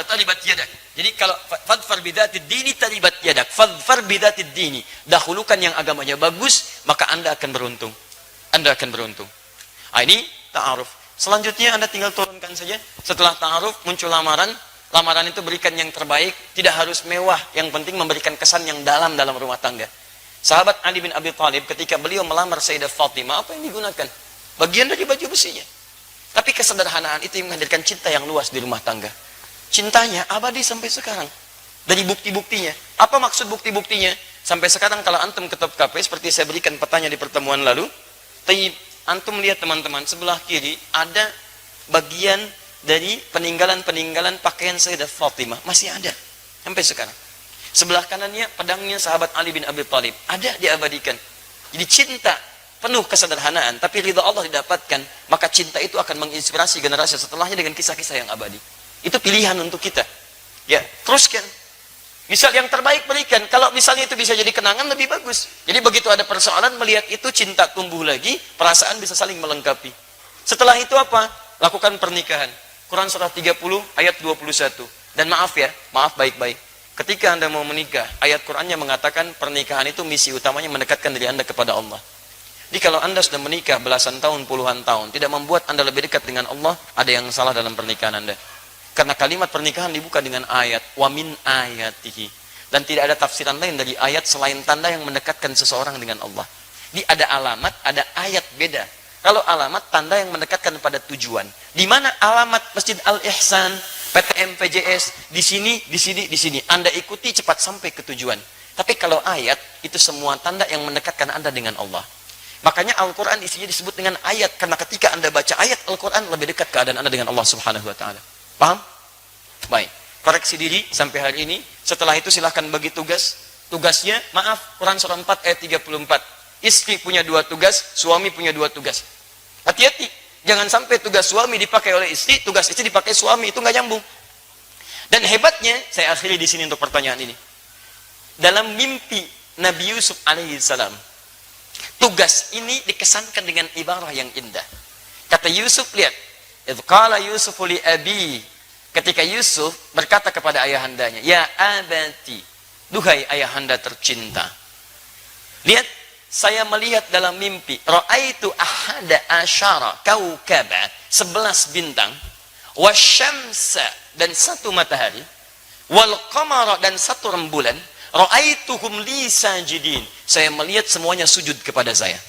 talibat yadak. Jadi kalau fadfar bidatid dini talibat yadak, fadfar bidatid dini, dahulukan yang agamanya bagus, maka Anda akan beruntung. Anda akan beruntung. Ah, ini ta'aruf. Selanjutnya Anda tinggal turunkan saja. Setelah ta'aruf muncul lamaran. Lamaran itu berikan yang terbaik, tidak harus mewah, yang penting memberikan kesan yang dalam rumah tangga. Sahabat Ali bin Abi Thalib ketika beliau melamar Sayyidah Fatimah, apa yang digunakan? Bagian dari baju besinya. Tapi kesederhanaan itu yang menghadirkan cinta yang luas di rumah tangga. Cintanya abadi sampai sekarang. Dari bukti-buktinya. Apa maksud bukti-buktinya? Sampai sekarang kalau antum ke top KP, seperti saya berikan petanya di pertemuan lalu, antum lihat teman-teman, sebelah kiri ada bagian dari peninggalan-peninggalan pakaian Sayyidah Fatimah. Masih ada. Sampai sekarang. Sebelah kanannya pedangnya sahabat Ali bin Abi Thalib. Ada diabadikan. Jadi cinta penuh kesederhanaan, tapi ridha Allah didapatkan, maka cinta itu akan menginspirasi generasi setelahnya dengan kisah-kisah yang abadi. Itu pilihan untuk kita. Ya, teruskan. Misal yang terbaik berikan. Kalau misalnya itu bisa jadi kenangan, lebih bagus. Jadi begitu ada persoalan, melihat itu cinta tumbuh lagi, perasaan bisa saling melengkapi. Setelah itu apa? Lakukan pernikahan. Quran surah 30 ayat 21. Dan maaf ya, maaf baik-baik. Ketika Anda mau menikah, ayat Qurannya mengatakan pernikahan itu misi utamanya mendekatkan diri Anda kepada Allah. Jadi kalau Anda sudah menikah belasan tahun, puluhan tahun, tidak membuat Anda lebih dekat dengan Allah, ada yang salah dalam pernikahan Anda. Karena kalimat pernikahan dibuka dengan ayat wa min ayatihi, dan tidak ada tafsiran lain dari ayat selain tanda yang mendekatkan seseorang dengan Allah. Jadi ada alamat, ada ayat beda. Kalau alamat tanda yang mendekatkan pada tujuan. Di mana alamat Masjid Al-Ihsan, PTM PJS, di sini, di sini, di sini. Anda ikuti cepat sampai ke tujuan. Tapi kalau ayat itu semua tanda yang mendekatkan Anda dengan Allah. Makanya Al-Quran isinya disebut dengan ayat, karena ketika Anda baca ayat Al-Quran lebih dekat keadaan Anda dengan Allah Subhanahu wa taala. Paham? Baik. Koreksi diri sampai hari ini. Setelah itu silahkan bagi tugas. Tugasnya, maaf, Quran surah 4 ayat 34. Istri punya 2 tugas, suami punya 2 tugas. Hati-hati. Jangan sampai tugas suami dipakai oleh istri, tugas istri dipakai suami, itu nggak nyambung. Dan hebatnya, saya akhiri di sini untuk pertanyaan ini. Dalam mimpi Nabi Yusuf alaihissalam, tugas ini dikesankan dengan ibarah yang indah. Kata Yusuf, lihat, idh qala Yusufu li abi, ketika Yusuf berkata kepada ayahandanya, ya abati, duhai ayahanda tercinta. Lihat, saya melihat dalam mimpi, ra'aitu ahada asyara kaukaba, 11 bintang, wasyamsa, dan 1 matahari, wal qamara, dan 1 rembulan, ra'aituhum li sajidin. Saya melihat semuanya sujud kepada saya.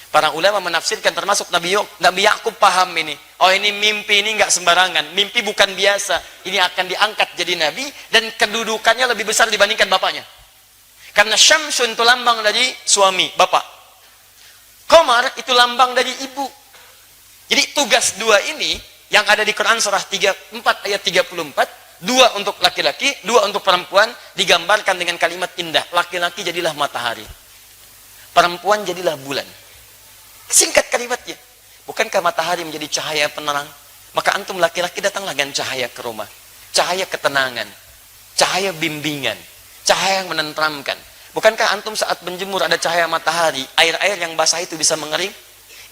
Para ulama menafsirkan, termasuk Nabi Yakub paham ini. Oh, ini mimpi, ini nggak sembarangan. Mimpi bukan biasa. Ini akan diangkat jadi nabi dan kedudukannya lebih besar dibandingkan bapaknya. Karena Syamsun itu lambang dari suami, bapak. Qamar itu lambang dari ibu. Jadi tugas 2 ini yang ada di Quran surah 4 ayat 34, 2 untuk laki-laki, 2 untuk perempuan, digambarkan dengan kalimat indah. Laki-laki jadilah matahari, perempuan jadilah bulan. Singkat kalimatnya. Bukankah matahari menjadi cahaya penerang? Maka antum laki-laki datanglah dengan cahaya ke rumah. Cahaya ketenangan. Cahaya bimbingan. Cahaya yang menenteramkan. Bukankah antum saat menjemur ada cahaya matahari, air-air yang basah itu bisa mengering?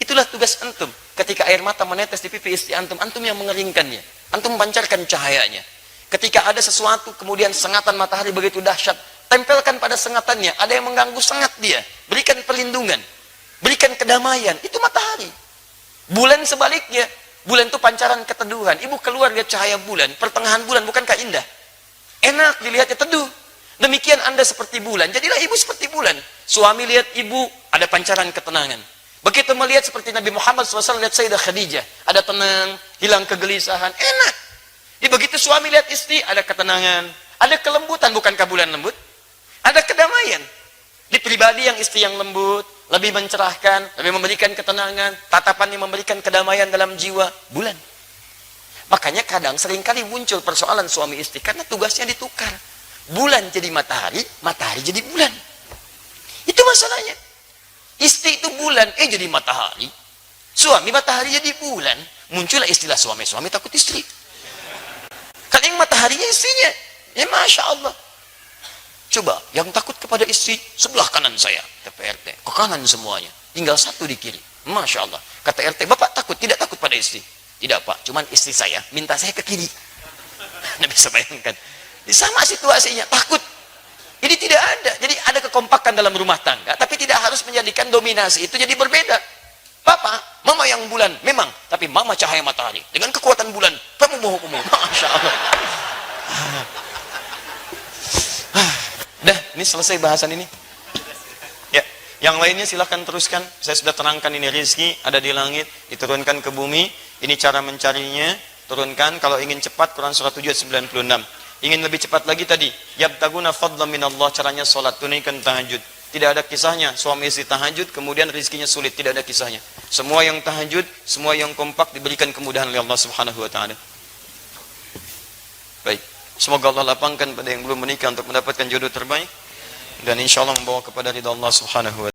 Itulah tugas antum. Ketika air mata menetes di pipi istri antum, antum yang mengeringkannya. Antum memancarkan cahayanya. Ketika ada sesuatu, kemudian sengatan matahari begitu dahsyat, tempelkan pada sengatannya. Ada yang mengganggu, sengat dia. Berikan perlindungan. Berikan kedamaian, itu matahari. Bulan sebaliknya, bulan itu pancaran keteduhan. Ibu keluar lihat cahaya bulan, pertengahan bulan, bukankah indah? Enak dilihatnya, teduh. Demikian Anda seperti bulan, jadilah ibu seperti bulan. Suami lihat ibu, ada pancaran ketenangan. Begitu melihat seperti Nabi Muhammad SAW lihat Sayyidah Khadijah, ada tenang, hilang kegelisahan, enak. Jadi begitu suami lihat istri, ada ketenangan, ada kelembutan, bukankah bulan lembut? Ada kedamaian. Di pribadi yang istri yang lembut, lebih mencerahkan, lebih memberikan ketenangan, tatapannya memberikan kedamaian dalam jiwa, bulan. Makanya kadang seringkali muncul persoalan suami istri karena tugasnya ditukar. Bulan jadi matahari, matahari jadi bulan. Itu masalahnya. Istri itu bulan, jadi matahari. Suami matahari jadi bulan. Muncullah istilah suami-suami takut istri. Kan yang mataharinya istrinya. Ya Masya Allah. Coba, yang takut kepada istri, sebelah kanan saya. Kata RT, ke kanan semuanya. Tinggal 1 di kiri. Masya Allah. Kata RT, Bapak takut? Tidak takut pada istri. Tidak Pak, cuman istri saya minta saya ke kiri. Anda bisa bayangkan. Sama situasinya, takut. Jadi tidak ada. Jadi ada kekompakan dalam rumah tangga, tapi tidak harus menjadikan dominasi itu jadi berbeda. Papa, mama yang bulan, memang. Tapi mama cahaya matahari. Dengan kekuatan bulan, kamu mau hukum. Masya Allah. Dah, ini selesai bahasan ini. Ya, yang lainnya silahkan teruskan. Saya sudah terangkan ini rizki ada di langit, diturunkan ke bumi. Ini cara mencarinya, turunkan. Kalau ingin cepat, Quran surah 7 ayat 96. Ingin lebih cepat lagi tadi, yabtaguna fadlan minallah, caranya sholat, tunaikan tahajud. Tidak ada kisahnya, suami istri tahajud, kemudian rizkinya sulit, tidak ada kisahnya. Semua yang tahajud, semua yang kompak diberikan kemudahan oleh Allah Subhanahu wa Ta'ala. Baik. Semoga Allah lapangkan pada yang belum menikah untuk mendapatkan jodoh terbaik dan insya Allah membawa kepada ridha Allah Subhanahu wa Ta'ala.